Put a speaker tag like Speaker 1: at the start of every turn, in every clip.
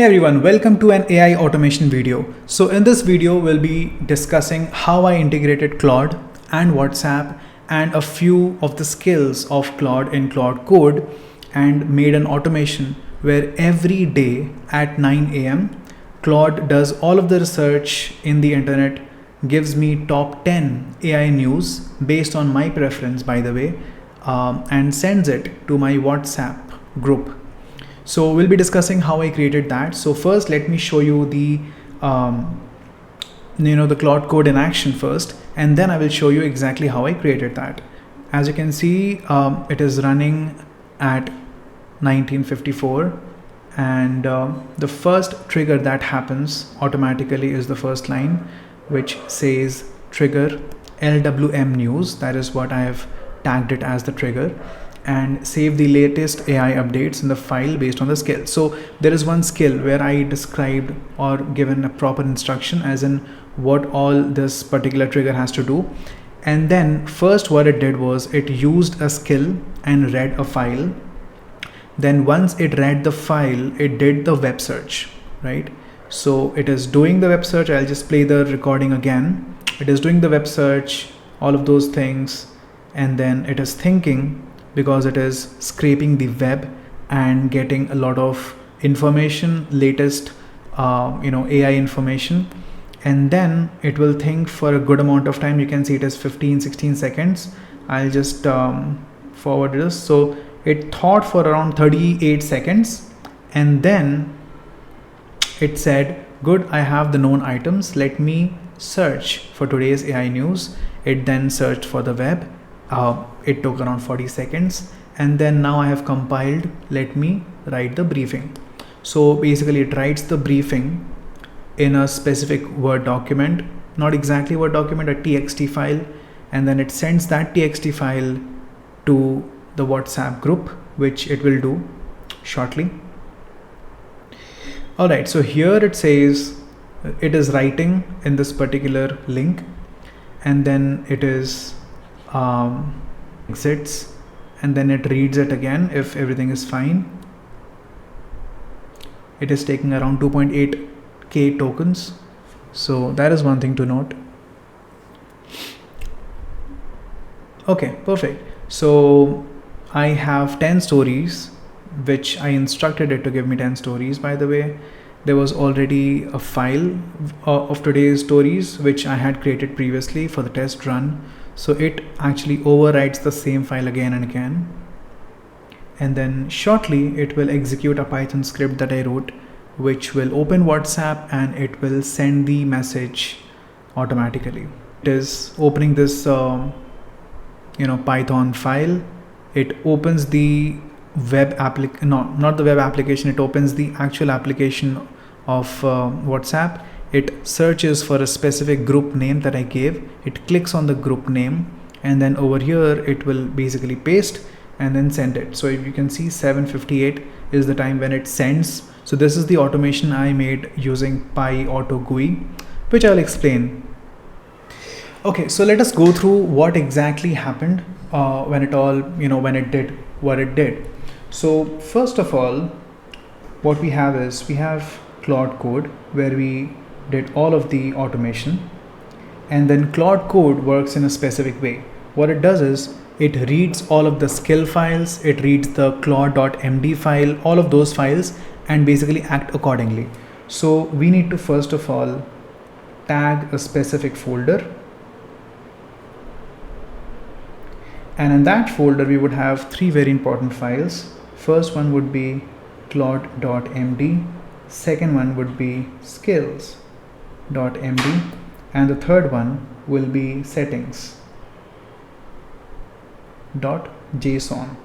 Speaker 1: Hey everyone, welcome to an AI automation video. So in this video, we'll be discussing how I integrated Claude and WhatsApp and a few of the skills of Claude in Claude Code and made an automation where every day at 9 a.m. Claude does all of the research in the internet, gives me top 10 AI news based on my preference, by the way, and sends it to my WhatsApp group. So we'll be discussing how I created that. So first, let me show you the the Claude code in action first, and then I will show you exactly how I created that. As you can see, it is running at 1954, and the first trigger that happens automatically is the first line, which says trigger LWM news. That is what I have tagged it as the trigger, and save the latest AI updates in the file based on the skill. So there is one skill where I described or given a proper instruction as in what all this particular trigger has to do. And then first what it did was it used a skill and read a file. Then once it read the file, it did the web search, right? So it is doing the web search. I'll just play the recording again. It is doing the web search, all of those things. And then it is thinking, because it is scraping the web and getting a lot of information, latest AI information, and then it will think for a good amount of time. You can see it is 15-16 seconds. I'll just forward this. So it thought for around 38 seconds, and then it said, good, I have the known items, let me search for today's AI news. It then searched for the web. It took around 40 seconds, and then now I have compiled, let me write the briefing. So basically it writes the briefing in a specific Word document, not exactly Word document, a TXT file, and then it sends that TXT file to the WhatsApp group, which it will do shortly. Alright, so here it says it is writing in this particular link, and then it is exits, and then it reads it again if everything is fine. It is taking around 2.8k tokens, so that is one thing to note. Okay, perfect. So I have 10 stories, which I instructed it to give me 10 stories. By the way, there was already a file of today's stories which I had created previously for the test run. So it actually overwrites the same file again and again. And then shortly it will execute a Python script that I wrote, which will open WhatsApp and it will send the message automatically. It is opening this Python file. It opens the web not the web application. It opens the actual application of WhatsApp. It searches for a specific group name that I gave. It clicks on the group name, and then over here it will basically paste and then send it. So if you can see, 7:58 is the time when it sends. So this is the automation I made using PyAuto GUI, which I'll explain. Okay, so let us go through what exactly happened when it did what it did. So first of all, what we have is we have Claude code where we did all of the automation, and then Claude code works in a specific way. What it does is it reads all of the skill files, it reads the claude.md file, all of those files, and basically act accordingly. So we need to first of all tag a specific folder, and in that folder we would have three very important files. First one would be claude.md, second one would be skills.md, and the third one will be settings.json.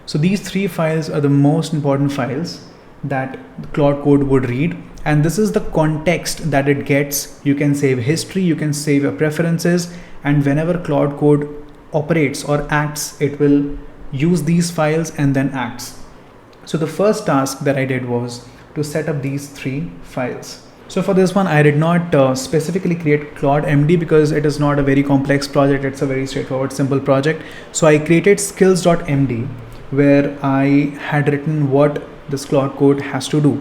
Speaker 1: So these three files are the most important files that the Claude code would read, and this is the context that it gets. You can save history, you can save your preferences, and whenever Claude code operates or acts, it will use these files and then acts. So the first task that I did was to set up these three files. So for this one, I did not specifically create Claude MD because it is not a very complex project. It's a very straightforward, simple project. So I created skills.md where I had written what this Claude code has to do.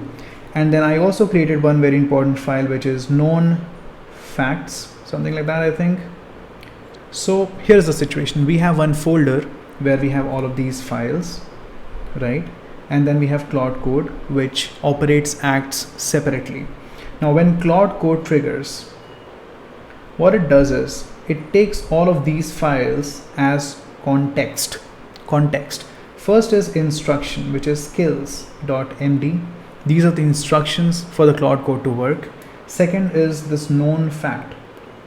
Speaker 1: And then I also created one very important file, which is known facts, something like that, I think. So here's the situation. We have one folder where we have all of these files, right? And then we have Claude Code, which acts separately. Now when Claude Code triggers, what it does is it takes all of these files as context. First is instruction, which is skills.md. These are the instructions for the Claude Code to work. Second is this known fact.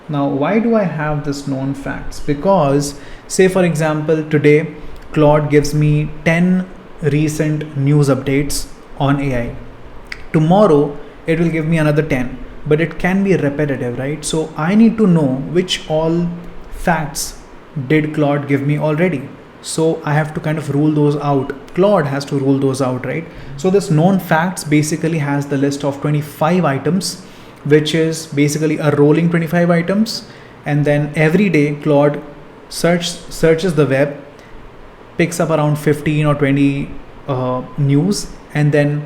Speaker 1: Now, why do I have this known facts? Because say for example, today Claude gives me 10 recent news updates on AI. Tomorrow it will give me another 10, but it can be repetitive, right? So I need to know which all facts did Claude give me already. So I have to kind of rule those out. Claude has to rule those out, right? So this known facts basically has the list of 25 items, which is basically a rolling 25 items. And then every day Claude searches the web, picks up around 15 or 20 news, and then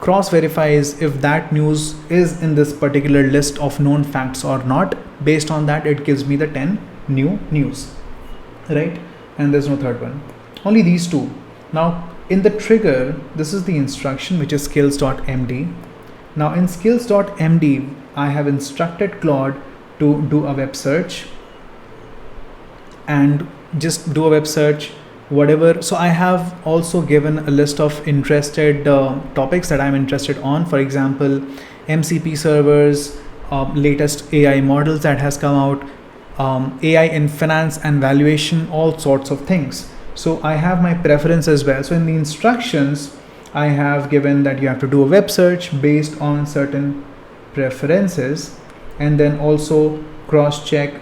Speaker 1: cross verifies if that news is in this particular list of known facts or not. Based on that, it gives me the 10 new news, right? And there's no third one, only these two. Now in the trigger, this is the instruction, which is skills.md. Now in skills.md, I have instructed Claude to do a web search and just do a web search, whatever. So I have also given a list of interested topics that I'm interested on. For example, MCP servers, latest AI models that has come out, AI in finance and valuation, all sorts of things. So I have my preference as well. So in the instructions, I have given that you have to do a web search based on certain preferences, and then also cross check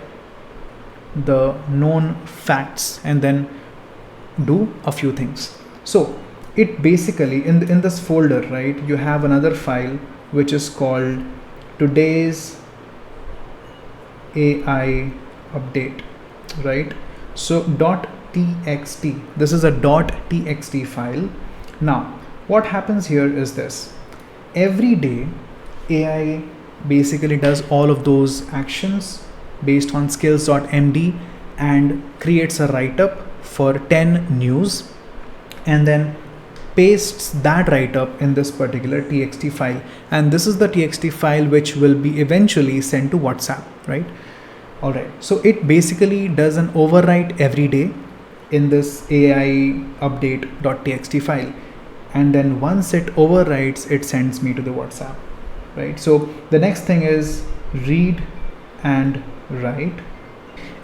Speaker 1: the known facts and then do a few things. So it basically in this folder, right, you have another file which is called today's AI update, right? So .txt, this is a .txt file. Now what happens here is this: every day AI basically does all of those actions based on skills.md and creates a write-up for 10 news, and then pastes that write-up in this particular txt file. And this is the txt file which will be eventually sent to WhatsApp, right? All right, so it basically does an overwrite every day in this AI update.txt file, and then once it overwrites, it sends me to the WhatsApp, right? So the next thing is read and write,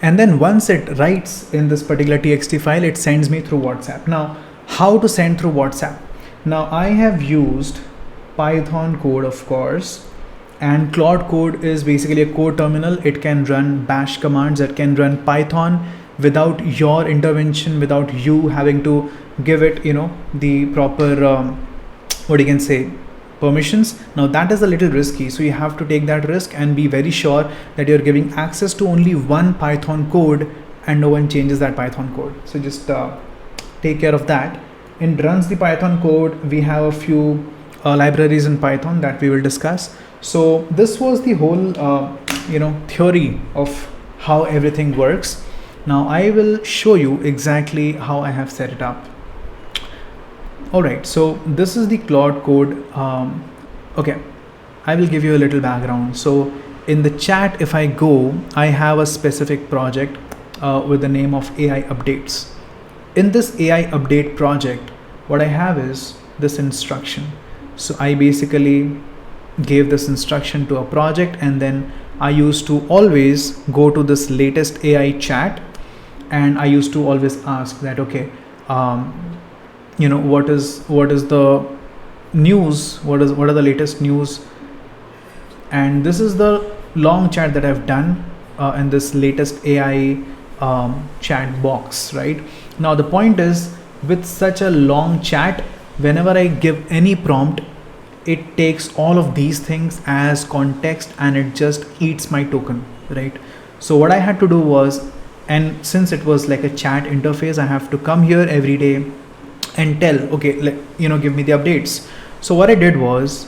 Speaker 1: and then once it writes in this particular txt file, it sends me through WhatsApp. Now how to send through WhatsApp? Now I have used Python code, of course, and Claude Code is basically a code terminal. It can run bash commands, it can run Python without your intervention, without you having to give it, you know, the proper what you can say, permissions. Now that is a little risky, so you have to take that risk and be very sure that you're giving access to only one Python code and no one changes that Python code. So just take care of that. It runs the Python code. We have a few libraries in Python that we will discuss. So this was the whole theory of how everything works. Now I will show you exactly how I have set it up. Alright, so this is the Claude Code. Okay, I will give you a little background. So in the chat, if I go, I have a specific project with the name of AI updates. In this AI update project, what I have is this instruction. So I basically gave this instruction to a project, and then I used to always go to this latest AI chat, and I used to always ask that, okay, what is the news, what are the latest news. And this is the long chat that I've done in this latest AI chat box, right? Now the point is, with such a long chat, whenever I give any prompt, it takes all of these things as context and it just eats my token, right? So what I had to do was, and since it was like a chat interface, I have to come here every day and tell, okay, give me the updates. So what I did was,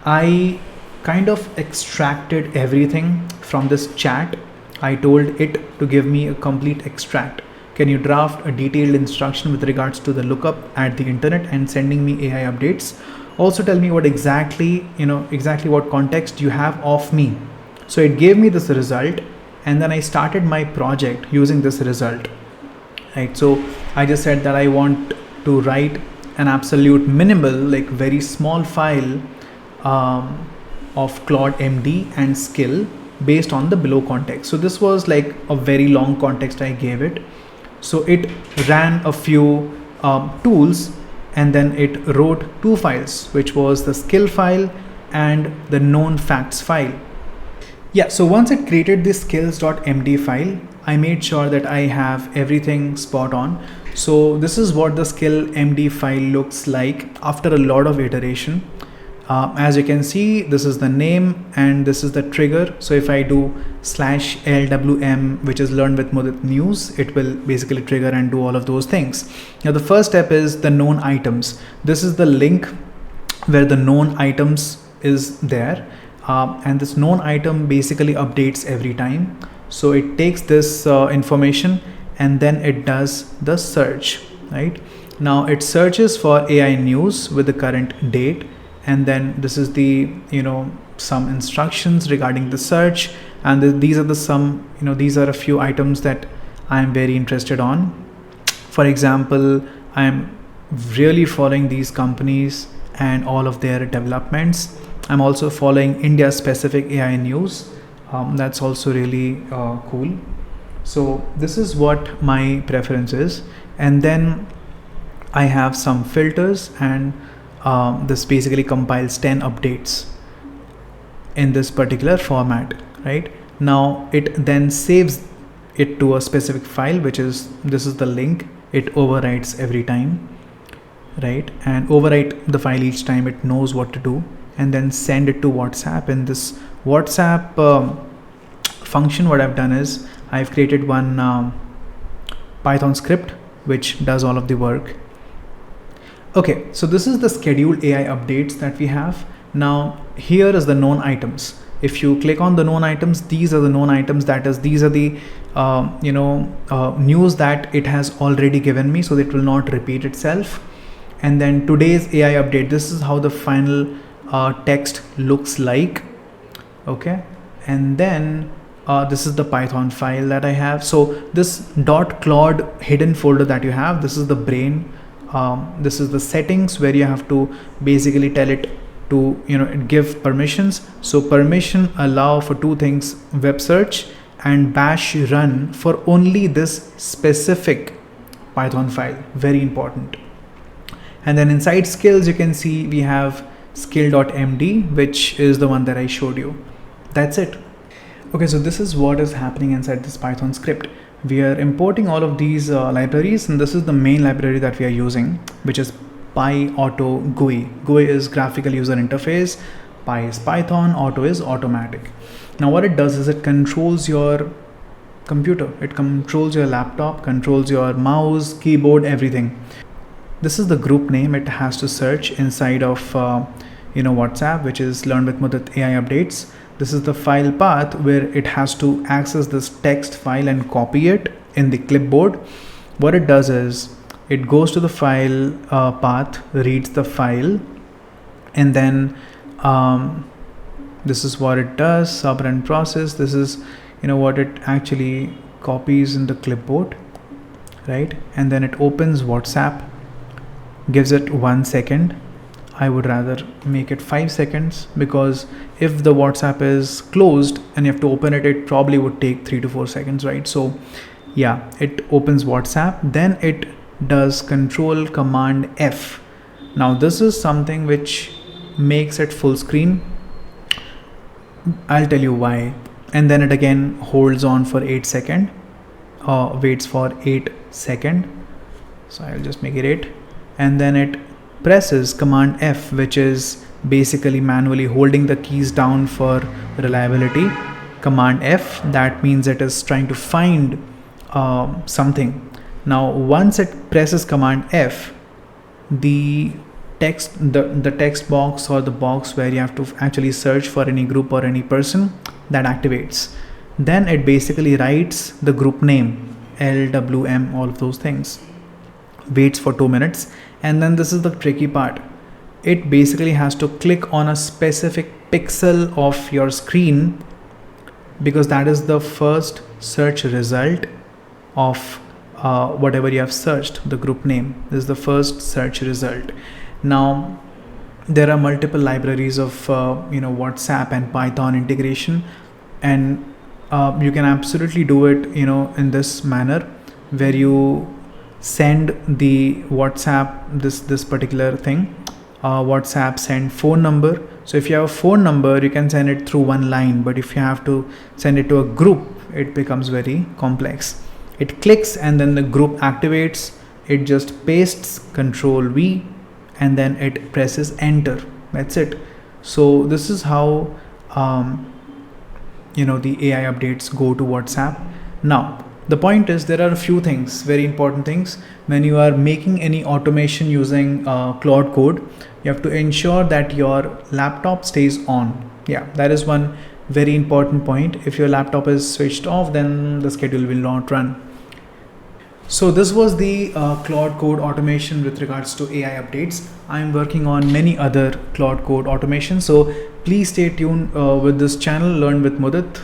Speaker 1: I kind of extracted everything from this chat. I told it to give me a complete extract. Can you draft a detailed instruction with regards to the lookup at the internet and sending me AI updates? Also tell me what exactly what context you have of me. So it gave me this result, and then I started my project using this result. Right. So I just said that I want to write an absolute minimal, like very small file of Claude MD and skill based on the below context. So this was like a very long context I gave it. So it ran a few tools, and then it wrote two files, which was the skill file and the known facts file. Yeah, so once it created this skills.md file, I made sure that I have everything spot on. So this is what the skill MD file looks like after a lot of iteration. As you can see, this is the name and this is the trigger. So if I do /LWM, which is learn with Mudit news, it will basically trigger and do all of those things. Now the first step is the known items. This is the link where the known items is there. And this known item basically updates every time. So it takes this information and then it does the search, right? Now it searches for AI news with the current date. And then this is the, some instructions regarding the search. And these are these are a few items that I'm very interested on. For example, I'm really following these companies and all of their developments. I'm also following India specific AI news. That's also really cool. So this is what my preference is. And then I have some filters, and this basically compiles 10 updates in this particular format, right? Now it then saves it to a specific file, which is, this is the link. It overwrites every time, right? And overwrite the file each time it knows what to do, and then send it to WhatsApp. In this WhatsApp function, what I've done is I've created one Python script which does all of the work. Okay, so this is the scheduled AI updates that we have. Now here is the known items. If you click on the known items, these are the known items. That is, these are the news that it has already given me, so that it will not repeat itself. And then today's AI update, this is how the final text looks like. Okay, and then this is the Python file that I have. So this .claude hidden folder that you have, this is the brain. This is the settings where you have to basically tell it to give permissions. So permission allow for two things: web search and bash run for only this specific Python file. Very important. And then inside skills, you can see we have skill.md, which is the one that I showed you. That's it. Okay, so this is what is happening inside this Python script. We are importing all of these libraries, and this is the main library that we are using, which is PyAuto GUI. GUI is graphical user interface, Py is Python, Auto is automatic. Now what it does is it controls your computer, it controls your laptop, controls your mouse, keyboard, everything. This is the group name it has to search inside of WhatsApp, which is learn with Mudit AI updates. This is the file path where it has to access this text file and copy it in the clipboard. What it does is it goes to the file path, reads the file, and then this is what it does, subrun process. This is what it actually copies in the clipboard, right? And then it opens WhatsApp, gives it 1 second. I would rather make it 5 seconds, because if the WhatsApp is closed and you have to open it, it probably would take 3 to 4 seconds, right? So yeah, it opens WhatsApp, then it does Control Command F. Now this is something which makes it full screen. I'll tell you why. And then it again holds on for 8 seconds, waits for 8 seconds. So I'll just make it 8, and then it presses Command F, which is basically manually holding the keys down for reliability. Command F, that means it is trying to find something. Now once it presses Command F, the the text box or the box where you have to actually search for any group or any person, that activates. Then it basically writes the group name, LWM, all of those things, waits for 2 minutes, and then this is the tricky part. It basically has to click on a specific pixel of your screen, because that is the first search result of whatever you have searched, the group name. This is the first search result. Now there are multiple libraries of WhatsApp and Python integration, and you can absolutely do it in this manner, where you send the WhatsApp this particular thing, WhatsApp send phone number. So if you have a phone number, you can send it through one line, but if you have to send it to a group, it becomes very complex. It clicks and then the group activates. It just pastes Control-V and then it presses enter. That's it. So this is how the AI updates go to WhatsApp. Now the point is, there are a few things, very important things. When you are making any automation using Claude Code, you have to ensure that your laptop stays on. Yeah, that is one very important point. If your laptop is switched off, then the schedule will not run. So this was the Claude Code automation with regards to AI updates. I'm working on many other Claude Code automations, so please stay tuned with this channel, Learn with Mudit.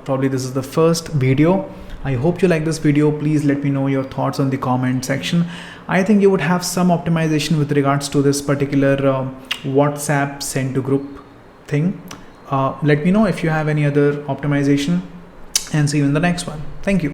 Speaker 1: Probably this is the first video. I hope you like this video. Please let me know your thoughts on the comment section. I think you would have some optimization with regards to this particular WhatsApp send to group thing. Let me know if you have any other optimization, and see you in the next one. Thank you.